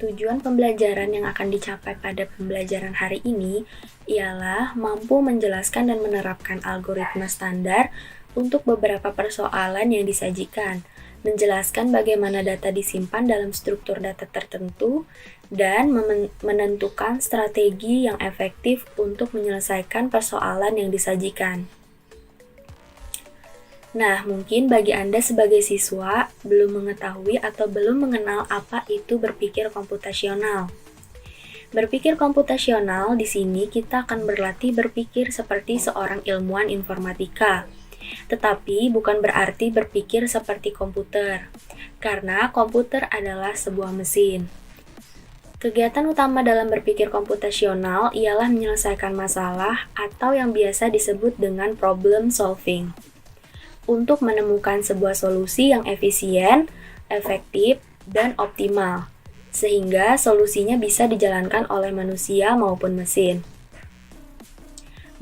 Tujuan pembelajaran yang akan dicapai pada pembelajaran hari ini ialah mampu menjelaskan dan menerapkan algoritma standar untuk beberapa persoalan yang disajikan, menjelaskan bagaimana data disimpan dalam struktur data tertentu, dan menentukan strategi yang efektif untuk menyelesaikan persoalan yang disajikan. Nah, mungkin bagi Anda sebagai siswa belum mengetahui atau belum mengenal apa itu berpikir komputasional. Berpikir komputasional di sini kita akan berlatih berpikir seperti seorang ilmuwan informatika. Tetapi bukan berarti berpikir seperti komputer, karena komputer adalah sebuah mesin. Kegiatan utama dalam berpikir komputasional ialah menyelesaikan masalah atau yang biasa disebut dengan problem solving, untuk menemukan sebuah solusi yang efisien, efektif, dan optimal, sehingga solusinya bisa dijalankan oleh manusia maupun mesin.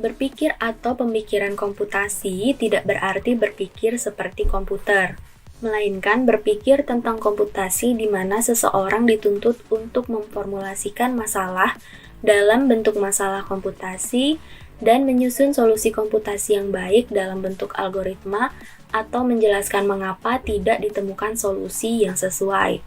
Berpikir atau pemikiran komputasi tidak berarti berpikir seperti komputer, melainkan berpikir tentang komputasi di mana seseorang dituntut untuk memformulasikan masalah dalam bentuk masalah komputasi dan menyusun solusi komputasi yang baik dalam bentuk algoritma atau menjelaskan mengapa tidak ditemukan solusi yang sesuai.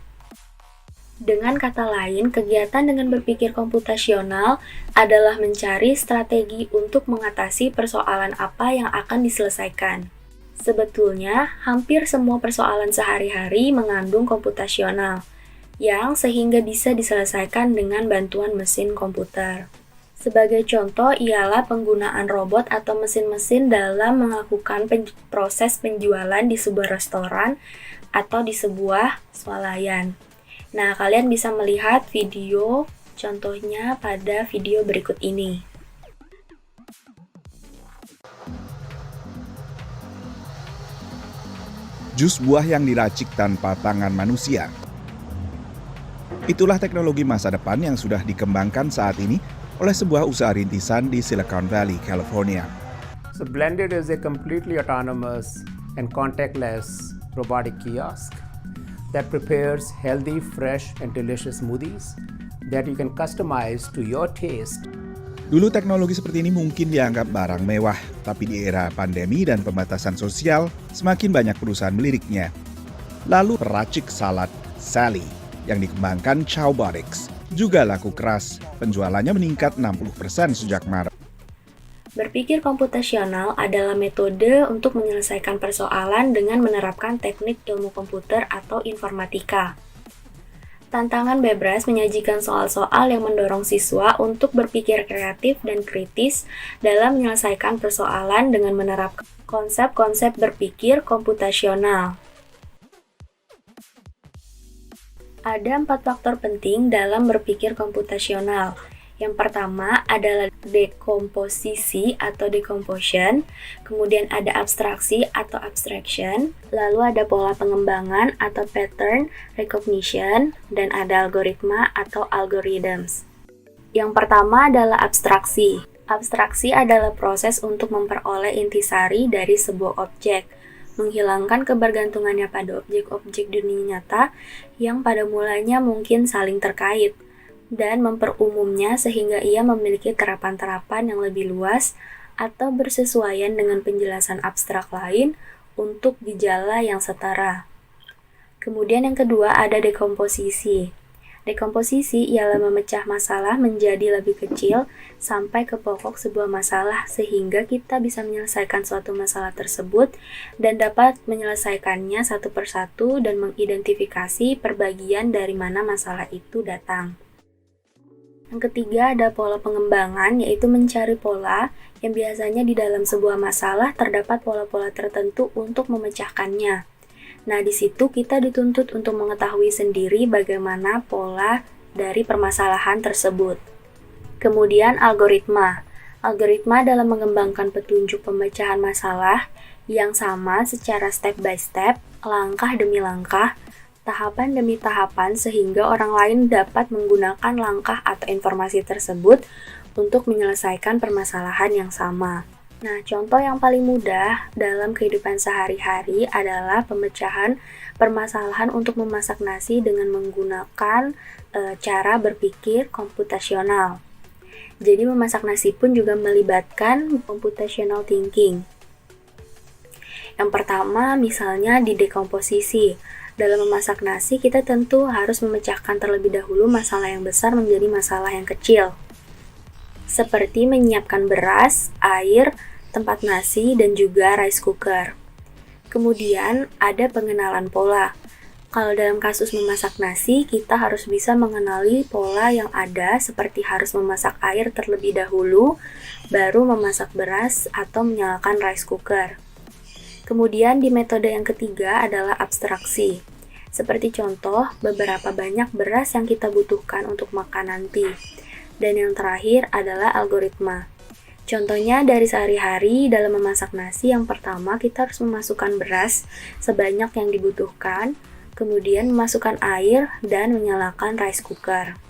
Dengan kata lain, kegiatan dengan berpikir komputasional adalah mencari strategi untuk mengatasi persoalan apa yang akan diselesaikan. Sebetulnya, hampir semua persoalan sehari-hari mengandung komputasional, yang sehingga bisa diselesaikan dengan bantuan mesin komputer. Sebagai contoh ialah penggunaan robot atau mesin-mesin dalam melakukan proses penjualan di sebuah restoran atau di sebuah swalayan. Nah, kalian bisa melihat video contohnya pada video berikut ini. Jus buah yang diracik tanpa tangan manusia. Itulah teknologi masa depan yang sudah dikembangkan saat ini oleh sebuah usaha rintisan di Silicon Valley, California. So Blended is a completely autonomous and contactless robotic kiosk that prepares healthy, fresh, and delicious smoothies that you can customize to your taste. Dulu teknologi seperti ini mungkin dianggap barang mewah, tapi di era pandemi dan pembatasan sosial, semakin banyak perusahaan meliriknya. Lalu peracik salad Sally yang dikembangkan Chowbotics juga laku keras, penjualannya meningkat 60% sejak Maret. Berpikir komputasional adalah metode untuk menyelesaikan persoalan dengan menerapkan teknik ilmu komputer atau informatika. Tantangan Bebras menyajikan soal-soal yang mendorong siswa untuk berpikir kreatif dan kritis dalam menyelesaikan persoalan dengan menerapkan konsep-konsep berpikir komputasional. Ada 4 faktor penting dalam berpikir komputasional. Yang pertama adalah dekomposisi atau decomposition, kemudian ada abstraksi atau abstraction, lalu ada pola pengembangan atau pattern recognition, dan ada algoritma atau algorithms. Yang pertama adalah abstraksi. Abstraksi adalah proses untuk memperoleh intisari dari sebuah objek, menghilangkan kebergantungannya pada objek-objek dunia nyata yang pada mulanya mungkin saling terkait, dan memperumumnya sehingga ia memiliki terapan-terapan yang lebih luas atau bersesuaian dengan penjelasan abstrak lain untuk gejala yang setara. Kemudian yang kedua ada dekomposisi. Dekomposisi ialah memecah masalah menjadi lebih kecil sampai ke pokok sebuah masalah sehingga kita bisa menyelesaikan suatu masalah tersebut dan dapat menyelesaikannya satu persatu dan mengidentifikasi perbagian dari mana masalah itu datang. Yang ketiga ada pola pengembangan, yaitu mencari pola yang biasanya di dalam sebuah masalah terdapat pola-pola tertentu untuk memecahkannya. Nah, di situ kita dituntut untuk mengetahui sendiri bagaimana pola dari permasalahan tersebut. Kemudian algoritma. Algoritma dalam mengembangkan petunjuk pemecahan masalah yang sama secara step by step, langkah demi langkah, tahapan demi tahapan sehingga orang lain dapat menggunakan langkah atau informasi tersebut untuk menyelesaikan permasalahan yang sama. Nah, contoh yang paling mudah dalam kehidupan sehari-hari adalah pemecahan permasalahan untuk memasak nasi dengan menggunakan cara berpikir komputasional. Jadi memasak nasi pun juga melibatkan computational thinking. Yang pertama, misalnya di dekomposisi. Dalam memasak nasi, kita tentu harus memecahkan terlebih dahulu masalah yang besar menjadi masalah yang kecil. Seperti menyiapkan beras, air, tempat nasi, dan juga rice cooker. Kemudian ada pengenalan pola. Kalau dalam kasus memasak nasi, kita harus bisa mengenali pola yang ada seperti harus memasak air terlebih dahulu, baru memasak beras atau menyalakan rice cooker. Kemudian di metode yang ketiga adalah abstraksi. Seperti contoh, beberapa banyak beras yang kita butuhkan untuk makan nanti. Dan yang terakhir adalah algoritma. Contohnya dari sehari-hari dalam memasak nasi, yang pertama kita harus memasukkan beras sebanyak yang dibutuhkan, kemudian memasukkan air dan menyalakan rice cooker.